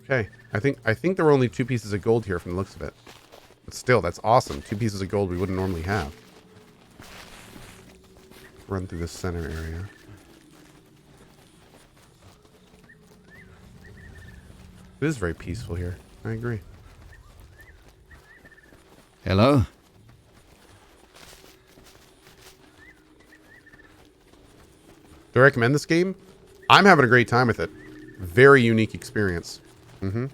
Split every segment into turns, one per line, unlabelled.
Okay. I think there were only 2 pieces of gold here from the looks of it. But still, that's awesome. 2 pieces of gold we wouldn't normally have. Run through the center area. It is very peaceful here. I agree.
Hello?
Do I recommend this game? I'm having a great time with it. Very unique experience. It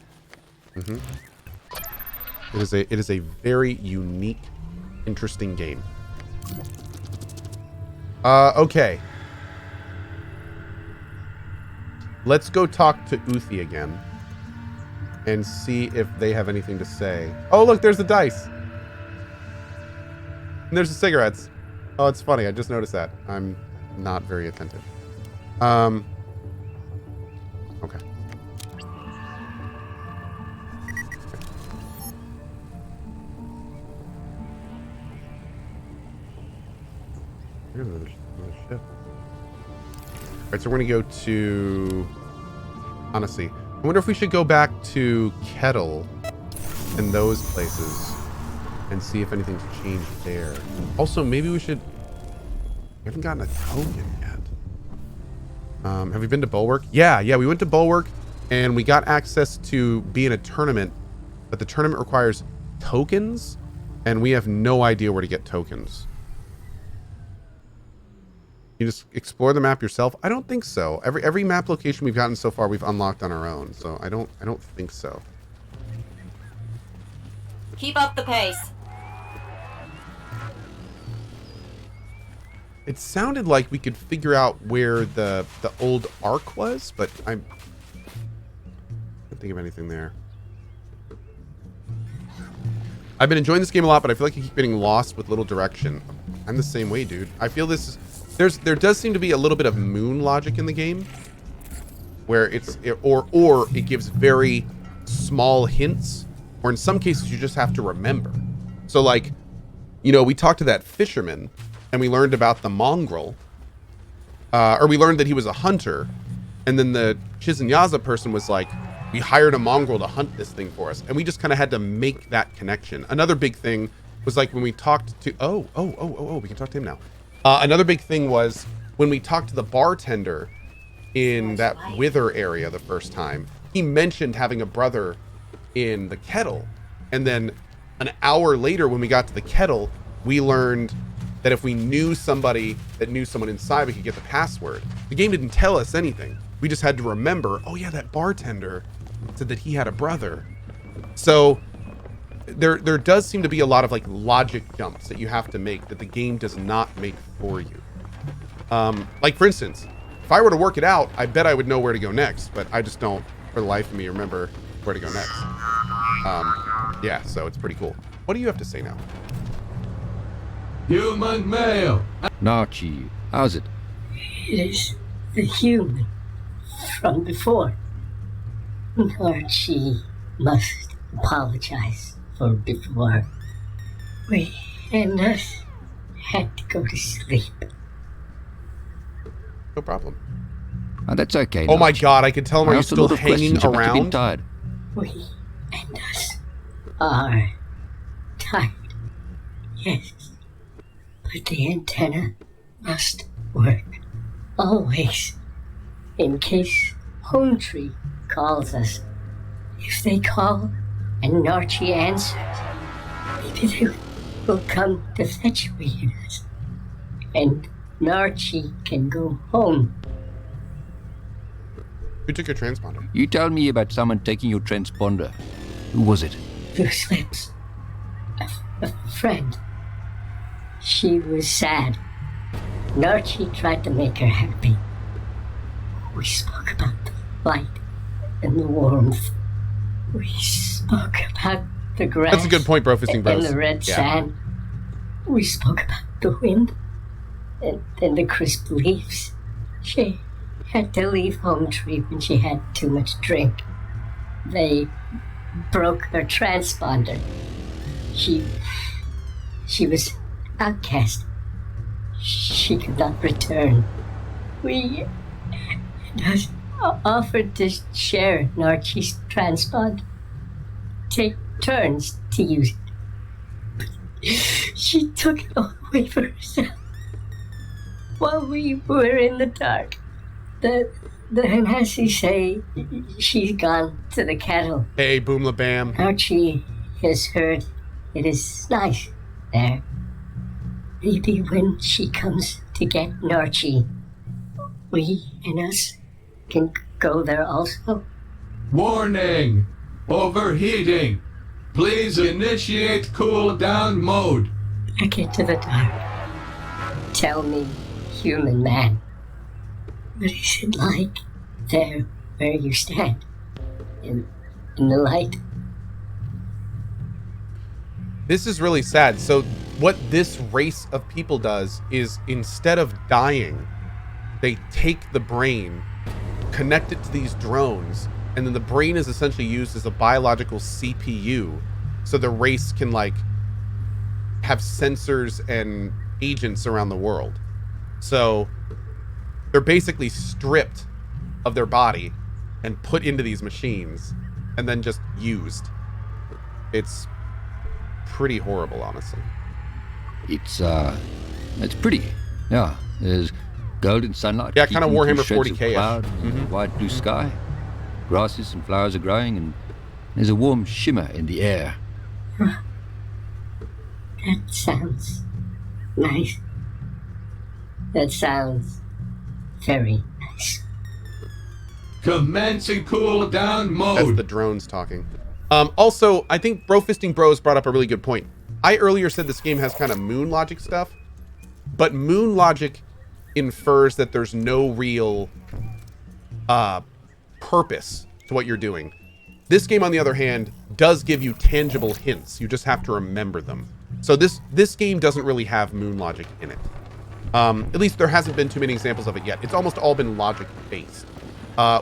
is a very unique, interesting game. Okay. Let's go talk to Uthi again. And see if they have anything to say. Oh, look, there's the dice. And there's the cigarettes. Oh, it's funny. I just noticed that. I'm not very attentive. Okay. Here's another ship. Alright, so we're going to go to... Honestly, I wonder if we should go back to Kettle and those places and see if anything's changed there. Also, maybe we should... We haven't gotten a token yet. Have we been to Bulwark? Yeah, we went to Bulwark and we got access to be in a tournament, but the tournament requires tokens and we have no idea where to get tokens. You just explore the map yourself? I don't think so. Every map location we've gotten so far we've unlocked on our own, so I don't think so.
Keep up the pace.
It sounded like we could figure out where the old Ark was, but I can't think of anything there. I've been enjoying this game a lot, but I feel like I keep getting lost with little direction. I'm the same way, dude. I feel this is... There does seem to be a little bit of moon logic in the game, where or it gives very small hints, or in some cases you just have to remember. So like, you know, we talked to that fisherman, and we learned about the mongrel, or we learned that he was a hunter, and then the Chiznyama person was like, we hired a mongrel to hunt this thing for us, and we just kind of had to make that connection. Another big thing was like when we talked to we can talk to him now. Another big thing was when we talked to the bartender in that Wither area the first time, he mentioned having a brother in the Kettle. And then an hour later when we got to the Kettle, we learned that if we knew somebody that knew someone inside, we could get the password. The game didn't tell us anything. We just had to remember, oh yeah, that bartender said that he had a brother. So there does seem to be a lot of like logic jumps that you have to make that the game does not make for you. Like for instance, if I were to work it out, I bet I would know where to go next, but I just don't for the life of me remember where to go next. Yeah, so it's pretty cool. What do you have to say now?
Human male.
Narchee, how's it?
It is the human from before. Narchee must apologize for before. We and us had to go to sleep.
No problem.
Oh, that's okay.
Oh my
Narchee.
God, I could tell him, are you
asked a
still
lot of
hanging
questions, you must have been
around?
tired.
We and us are tired. Yes. But the antenna must work. Always. In case Hometree calls us. If they call and Narchee answers, maybe they will come to fetch me and us. And Narchee can go home.
Who took your transponder?
You told me about someone taking your transponder. Who was it?
Loose lips. A friend. She was sad. Narchee tried to make her happy. We spoke about the light and the warmth. We spoke about the grass.
That's a good point, bro. Fisting bros.
And the red sand. We spoke about the wind and the crisp leaves. She had to leave Hometree when she had too much drink. They broke her transponder. She was outcast. She could not return. We offered to share Narchee's transpond. Take turns to use it. She took it all away for herself. While we were in the dark, the Hanasi say she's gone to the cattle.
Hey, boom la bam.
Narchee has heard it is nice there. Maybe when she comes to get Narchee, we and us can go there also.
Warning! Overheating! Please initiate cool down mode.
Back into the dark. Tell me, human man, what is it like there where you stand? In the light?
This is really sad. So what this race of people does is instead of dying, they take the brain, connect it to these drones, and then the brain is essentially used as a biological CPU, so the race can like have sensors and agents around the world. So they're basically stripped of their body and put into these machines and then just used. It's pretty horrible, honestly.
It's pretty. Yeah, there's golden sunlight.
Yeah, kind of
peeking
Warhammer
through shreds of
40K-ish.
cloud and a wide blue sky. Grasses and flowers are growing, and there's a warm shimmer in the air.
That sounds nice. That sounds very nice.
Commencing cool down
That's the
mode.
drones talking. Also, I think Brofisting Bros brought up a really good point. I earlier said this game has kind of moon logic stuff, but moon logic infers that there's no real purpose to what you're doing. This game, on the other hand, does give you tangible hints. You just have to remember them. So this game doesn't really have moon logic in it. At least there hasn't been too many examples of it yet. It's almost all been logic based.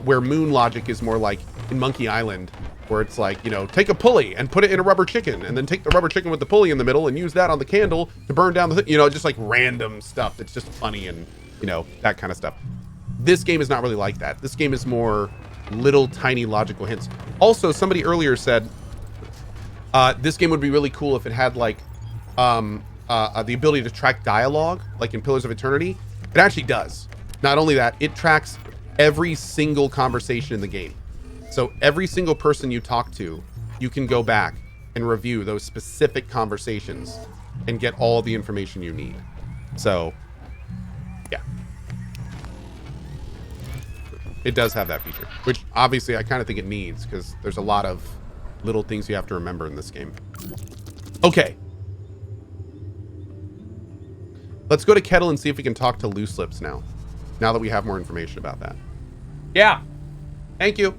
Where moon logic is more like in Monkey Island, where it's like, you know, take a pulley and put it in a rubber chicken, and then take the rubber chicken with the pulley in the middle and use that on the candle to burn down the, you know, just like random stuff that's just funny and, you know, that kind of stuff. This game is not really like that. This game is more little tiny logical hints. Also, somebody earlier said this game would be really cool if it had like the ability to track dialogue, like in Pillars of Eternity. It actually does. Not only that, it tracks every single conversation in the game. So every single person you talk to, you can go back and review those specific conversations and get all the information you need. So, yeah. It does have that feature, which obviously I kind of think it needs, because there's a lot of little things you have to remember in this game. Okay. Let's go to Kettle and see if we can talk to Loose Lips now that we have more information about that. Yeah. Thank you.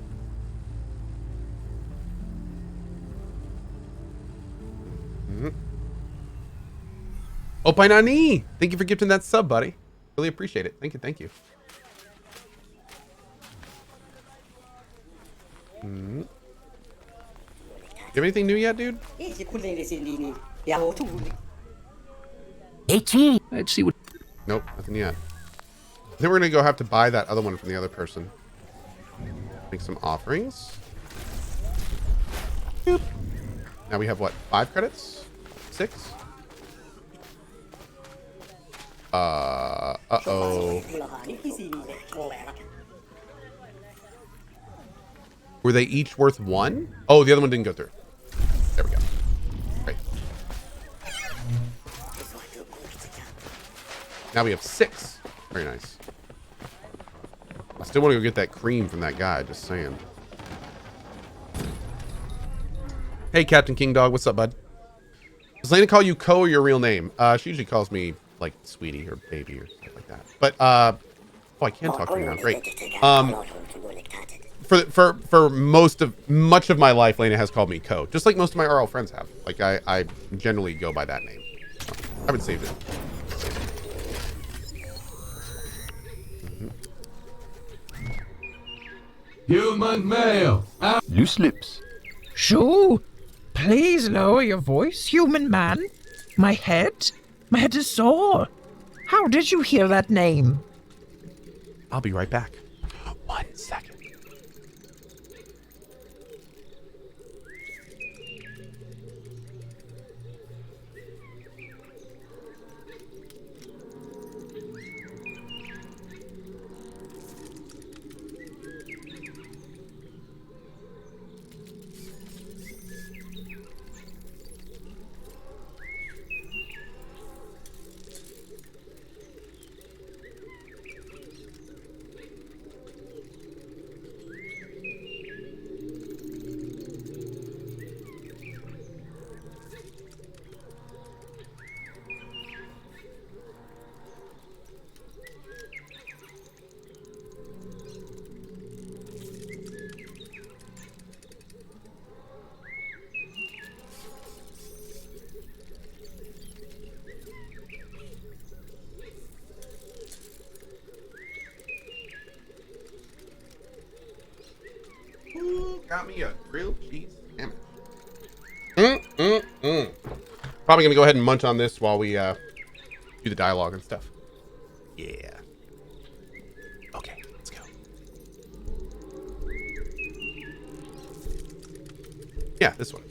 Opai Nani! Thank you for gifting that sub, buddy. Really appreciate it. Thank you, thank you. You have anything new yet, dude?
Let's see what...
Nope, nothing yet. Then we're gonna go have to buy that other one from the other person. Make some offerings. Boop. Now we have what? 5 credits? 6? Uh-oh. Were they each worth 1? Oh, the other one didn't go through. There we go. Great. Now we have 6. Very nice. I still want to go get that cream from that guy, just saying. Hey, Captain King Dog, what's up, bud? Does Lena call you Cohh or your real name? She usually calls me, like, sweetie or baby or stuff like that. But, oh, I can talk to you now. Great. For much of my life, Lena has called me Cohh, just like most of my RL friends have. Like, I generally go by that name. So, I haven't saved it.
Human male.
Loose lips.
Shoo! Please lower your voice, human man. My head is sore. How did you hear that name?
I'll be right back. 1 second. got me a grilled cheese sandwich. Probably gonna go ahead and munch on this while we do the dialogue and stuff. Yeah. Okay, let's go. Yeah, this one.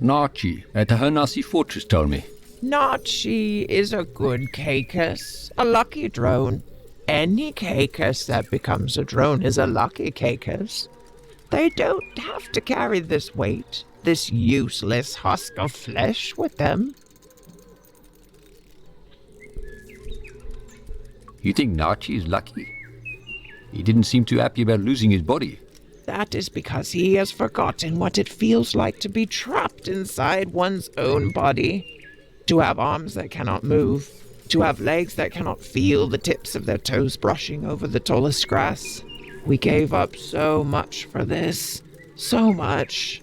Narchee at the Hanasi Fortress told me.
Narchee is a good Caecus, a lucky drone. Any Caecus that becomes a drone is a lucky Caecus. They don't have to carry this weight, this useless husk of flesh with them.
You think Narchee is lucky? He didn't seem too happy about losing his body.
That is because he has forgotten what it feels like to be trapped inside one's own body. To have arms that cannot move, to have legs that cannot feel the tips of their toes brushing over the tallest grass. We gave up so much for this. So much.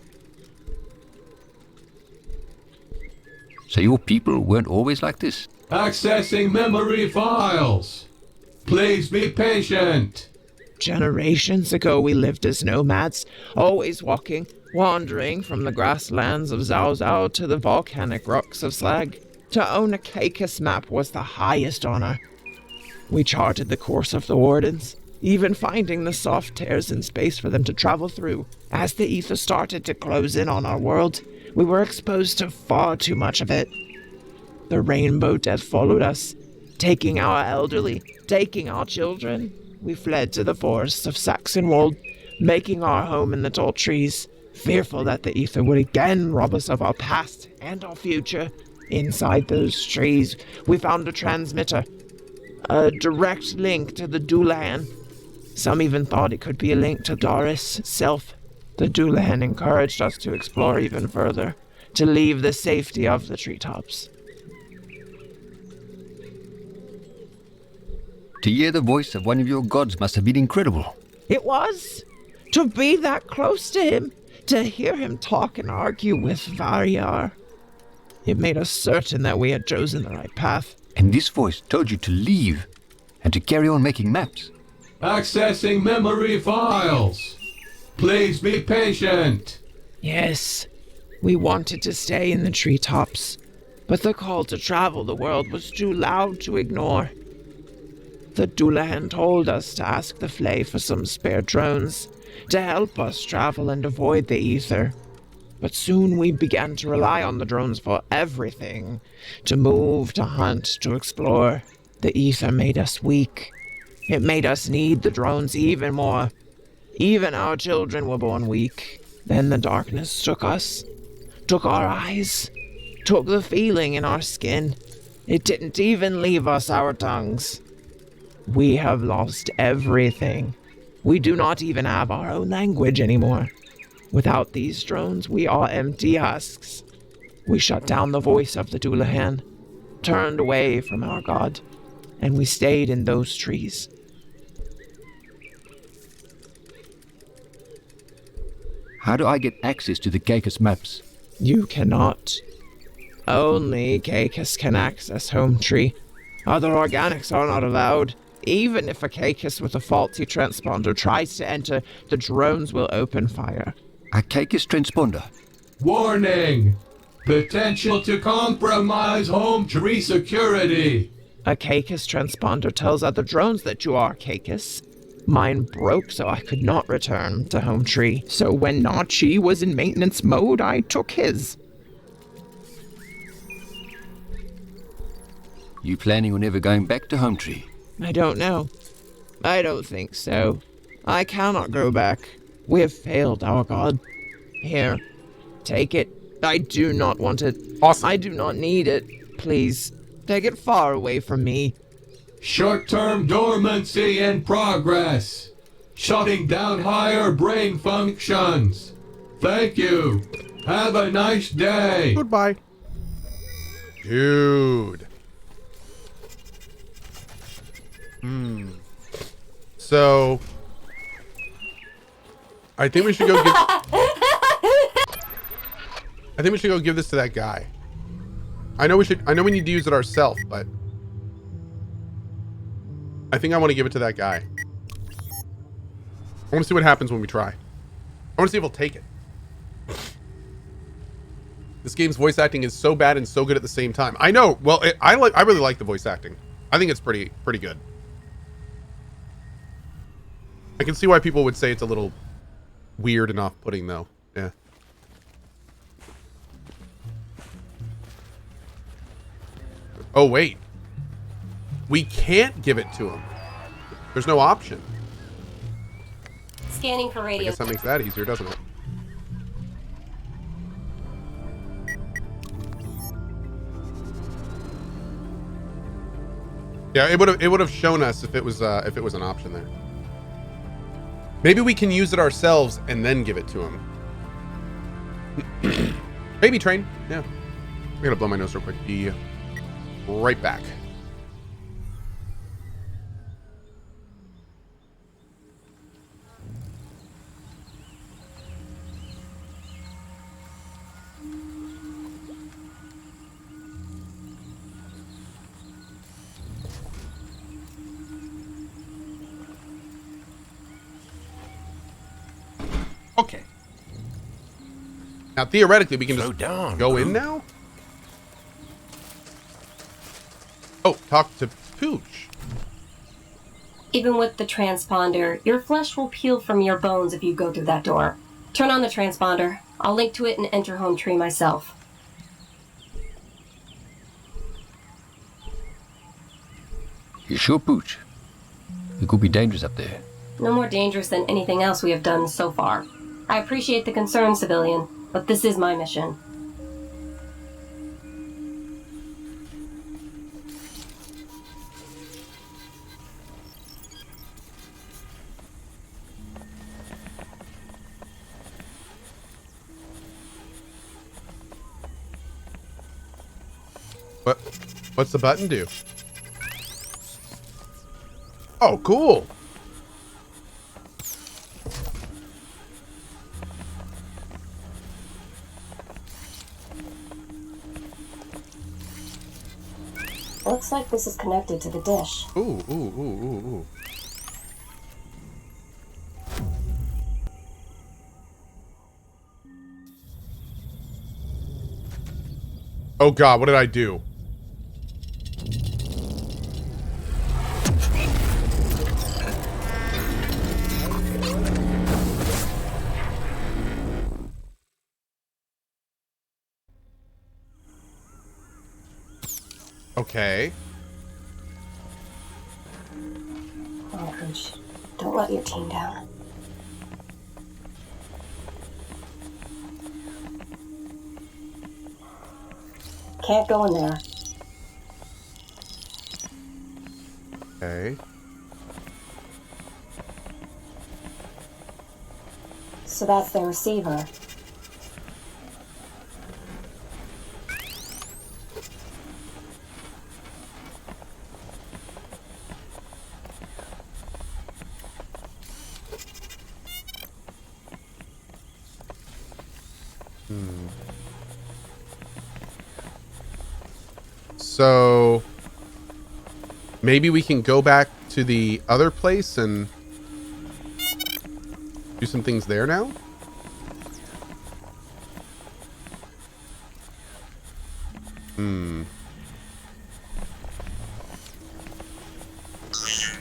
So your people weren't always like this?
Accessing memory files. Please be patient.
Generations ago we lived as nomads, always walking, wandering from the grasslands of Zhao Zhao to the volcanic rocks of Slag. To own a Caecus map was the highest honor. We charted the course of the Wardens, even finding the soft tears in space for them to travel through. As the ether started to close in on our world, we were exposed to far too much of it. The rainbow death followed us, taking our elderly, taking our children. We fled to the forests of Saxonwold, making our home in the tall trees, fearful that the ether would again rob us of our past and our future. Inside those trees, we found a transmitter, a direct link to the Doulahan. Some even thought it could be a link to Doris' self. The Doulahan encouraged us to explore even further, to leave the safety of the treetops.
To hear the voice of one of your gods must have been incredible.
It was. To be that close to him, to hear him talk and argue with Varyar. It made us certain that we had chosen the right path.
And this voice told you to leave and to carry on making maps.
Accessing memory files. Please be patient.
Yes, we wanted to stay in the treetops, but the call to travel the world was too loud to ignore. The Doulahan told us to ask the Flay for some spare drones, to help us travel and avoid the ether. But soon we began to rely on the drones for everything. To move, to hunt, to explore. The ether made us weak. It made us need the drones even more. Even our children were born weak. Then the darkness took us, took our eyes, took the feeling in our skin. It didn't even leave us our tongues. We have lost everything. We do not even have our own language anymore. Without these drones, we are empty husks. We shut down the voice of the Doulahan, turned away from our god, and we stayed in those trees.
How do I get access to the Caecus maps?
You cannot. Only Caecus can access Hometree. Other organics are not allowed. Even if a Caecus with a faulty transponder tries to enter, the drones will open fire.
A Caecus transponder.
Warning. Potential to compromise Hometree security.
A Caecus transponder tells other drones that you are Caecus. Mine broke, so I could not return to Hometree. So when Narchee was in maintenance mode, I took his.
You planning on ever going back to Hometree?
I don't know. I don't think so. I cannot go back. We have failed our god. Here, take it. I do not want it.
Awesome.
I do not need it. Please, take it far away from me.
Short-term dormancy in progress. Shutting down higher brain functions. Thank you. Have a nice day.
Goodbye. Dude. So I think we should go give this to that guy. I know we need to use it ourselves, but I think I want to give it to that guy. I want to see what happens when we try. I want to see if he'll take it. This game's voice acting is so bad and so good at the same time. I know. Well, I really like the voice acting. I think it's pretty good. I can see why people would say it's a little weird and off-putting, though. Yeah. Oh, wait. We can't give it to him. There's no option.
Scanning for
I
radio.
guess that makes that easier, doesn't it? Yeah, it would have shown us if it was an option there. Maybe we can use it ourselves and then give it to him. Baby train. Yeah. I'm gonna blow my nose real quick. Be right back. Okay. Now, theoretically, we can just go in now? Oh, talk to Pooch.
Even with the transponder, your flesh will peel from your bones if you go through that door. Turn on the transponder. I'll link to it and enter Hometree myself.
You sure, Pooch? It could be dangerous up there.
No more dangerous than anything else we have done so far. I appreciate the concern, civilian, but this is my mission.
What's the button do? Oh, cool.
Looks like this is connected to the dish.
Ooh, ooh, ooh, ooh, ooh. Oh God, what did I do? Okay.
Oh, Coach, don't let your team down. Can't go in there.
Okay.
So that's the receiver.
So maybe we can go back to the other place and do some things there now?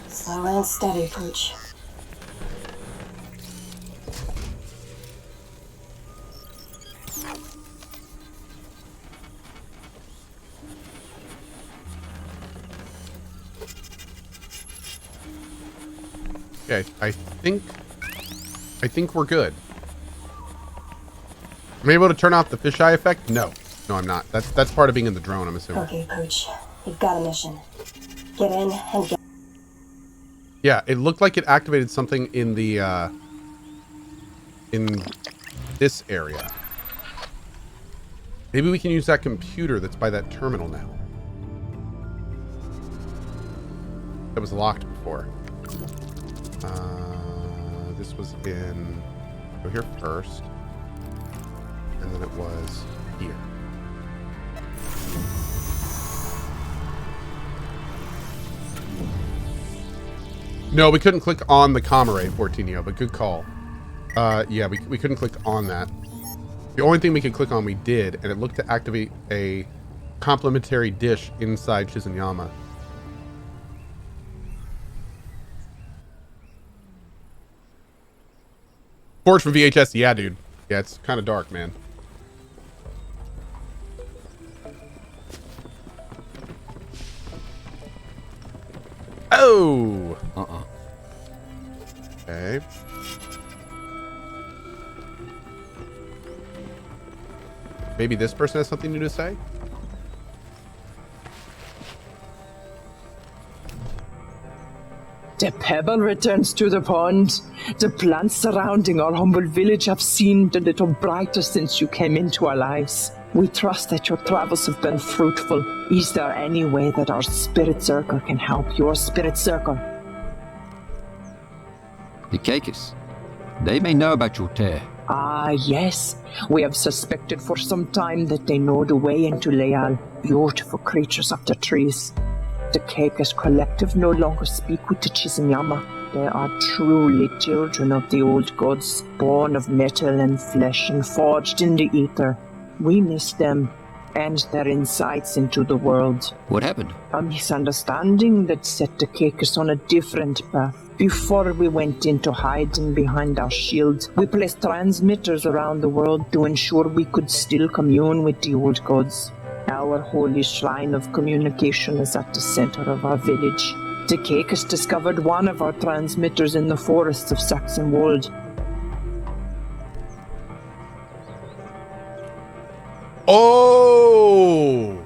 Slow and steady, Pooch.
Okay, I think we're good. Am I able to turn off the fisheye effect? No. No, I'm not. That's part of being in the drone, I'm assuming.
Okay, Pooch. You've got a mission. Get in and get...
Yeah, it looked like it activated something in the, in this area. Maybe we can use that computer that's by that terminal now. That was locked before. This was in... Go here first. And then it was here. No, we couldn't click on the comm array, 14EO, but good call. Yeah, we couldn't click on that. The only thing we could click on, we did, and it looked to activate a complimentary dish inside Chiznyama. Forge from VHS, yeah, dude. Yeah, it's kind of dark, man. Oh! Okay. Maybe this person has something new to say?
The pebble returns to the pond. The plants surrounding our humble village have seemed a little brighter since you came into our lives. We trust that your travels have been fruitful. Is there any way that our spirit circle can help your spirit circle?
The Caecus. They may know about your tear.
Ah, yes. We have suspected for some time that they know the way into Leal, beautiful creatures of the trees. The Caecus collective no longer speak with the Chiznyama. They are truly children of the old gods, born of metal and flesh and forged in the ether. We miss them and their insights into the world.
What happened?
A misunderstanding that set the Caecus on a different path. Before we went into hiding behind our shield, we placed transmitters around the world to ensure we could still commune with the old gods. Our holy shrine of communication is at the center of our village. The Caecus discovered one of our transmitters in the forests of Saxonwold.
Oh!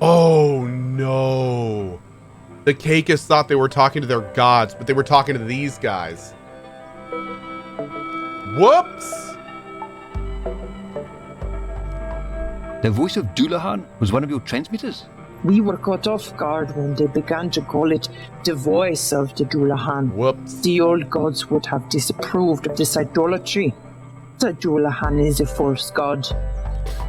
Oh no. The Caecus thought they were talking to their gods, but they were talking to these guys. Whoops!
The voice of Dullahan was one of your transmitters?
We were caught off guard when they began to call it the voice of the Dullahan.
Whoops.
The old gods would have disapproved of this idolatry. The Dullahan is a false god.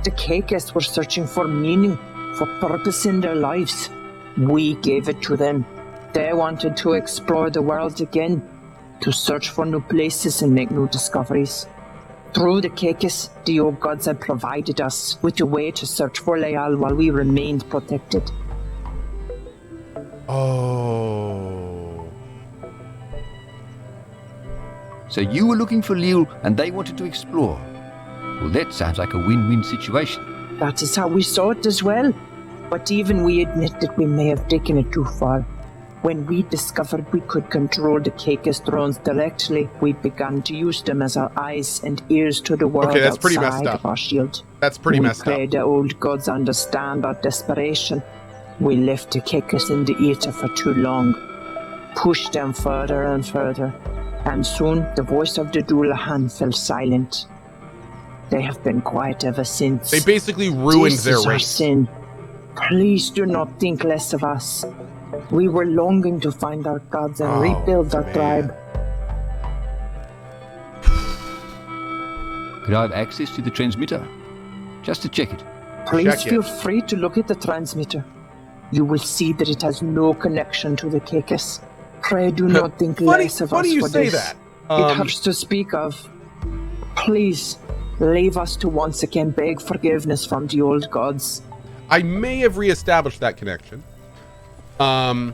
The Caecus were searching for meaning, for purpose in their lives. We gave it to them. They wanted to explore the world again, to search for new places and make new discoveries. Through the Caecus, the old gods had provided us with a way to search for Leal while we remained protected.
Oh.
So you were looking for Leal and they wanted to explore. Well, that sounds like a win-win situation.
That is how we saw it as well. But even we admit that we may have taken it too far. When we discovered we could control the Caecus drones directly, we began to use them as our eyes and ears to the world
Okay, that's pretty messed
outside
up.
of our shield.
That's pretty messed
We
up.
pray the old gods understand our desperation. We left the Caecus in the ether for too long, pushed them further and further, and soon the voice of the Dullahan fell silent. They have been quiet ever since.
They basically ruined
This
their
is our
race.
sin. Please do not think less of us. We were longing to find our gods and
Oh,
rebuild our
man.
tribe.
Could I have access to the transmitter? Just to check it.
Please
Check it.
feel free to look at the transmitter. You will see that it has no connection to the Caecus. Pray do not think less of us
Funny you
for
say
this.
that.
It hurts to speak of. Please, leave us to once again beg forgiveness from the old gods.
I may have reestablished that connection. And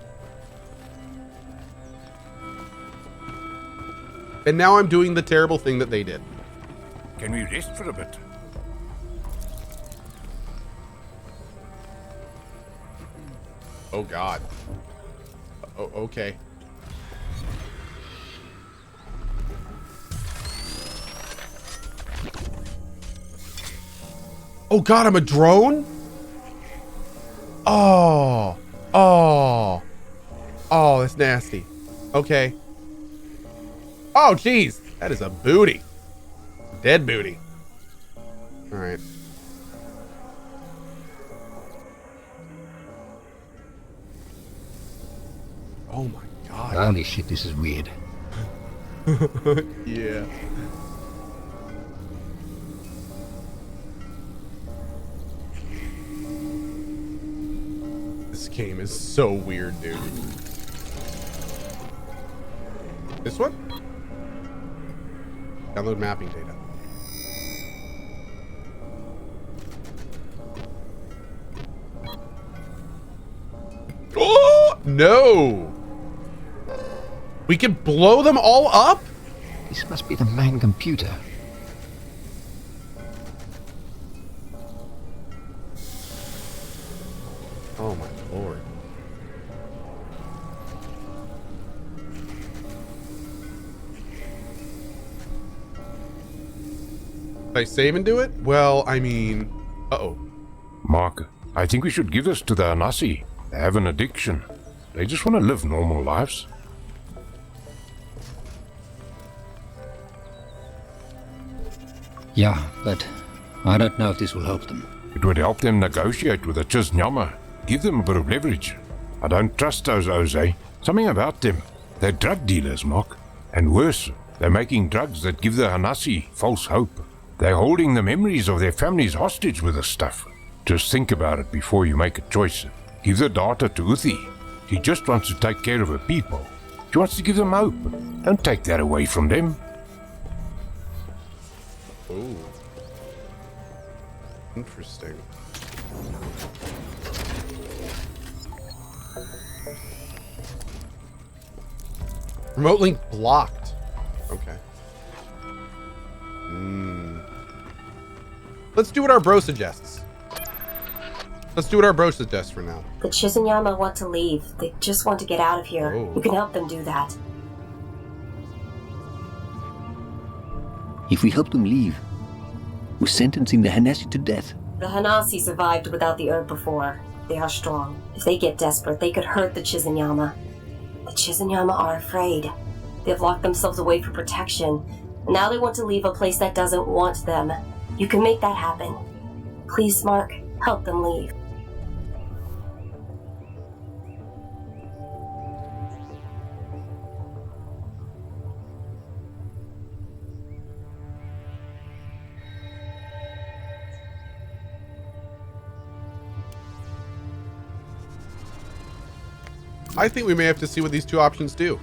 now I'm doing the terrible thing that they did.
Can we rest for a bit?
Oh God. Oh, okay. Oh God, I'm a drone? Oh. Oh. Oh, that's nasty. Okay. Oh, jeez. That is a booty. Dead booty. All right. Oh my God.
Holy shit, this is weird.
Yeah. This game is so weird, dude. This one? Download mapping data. Oh, no. We can blow them all up?
This must be the main computer.
Oh my lord. Did I save and do it? Well, I mean... Uh-oh.
Mark, I think we should give this to the Narchee. They have an addiction. They just want to live normal lives.
Yeah, but I don't know if this will help them.
It would help them negotiate with the Chiznyama. Give them a bit of leverage. I don't trust those Oze. Something about them. They're drug dealers, Mark. And worse, they're making drugs that give the Narchee false hope. They're holding the memories of their families hostage with this stuff. Just think about it before you make a choice. Give the data to Uthi. She just wants to take care of her people. She wants to give them hope. Don't take that away from them.
Oh. Interesting. Remote link blocked. Okay. Let's do what our bro suggests. Let's do what our bro suggests for now.
The Chiznyama want to leave. They just want to get out of here.
Oh.
You can help them do that.
If we help them leave, we're sentencing the Hanasi to death.
The Hanasi survived without the herb before. They are strong. If they get desperate, they could hurt the Chiznyama. The Chiznyama are afraid. They've locked themselves away for protection. And now they want to leave a place that doesn't want them. You can make that happen. Please, Mark, help them leave.
I think we may have to see what these two options do.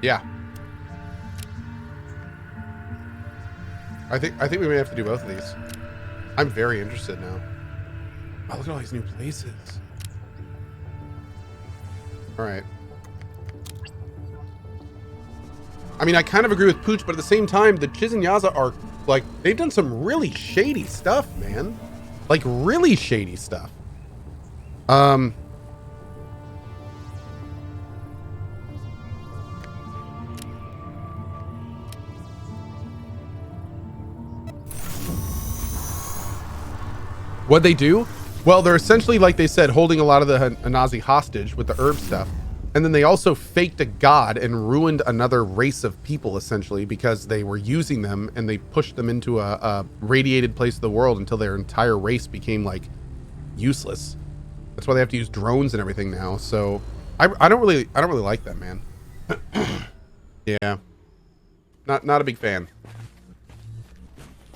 Yeah. I think we may have to do both of these. I'm very interested now. Oh, look at all these new places. All right. I mean, I kind of agree with Pooch, but at the same time, the Chiznyama are, like, they've done some really shady stuff, man. Like, really shady stuff. What'd they do? Well, they're essentially, like they said, holding a lot of the Hanasi hostage with the herb stuff. And then they also faked a god and ruined another race of people, essentially, because they were using them and they pushed them into a radiated place of the world until their entire race became, like, useless. That's why they have to use drones and everything now. So I don't really like that, man. Yeah. Not a big fan.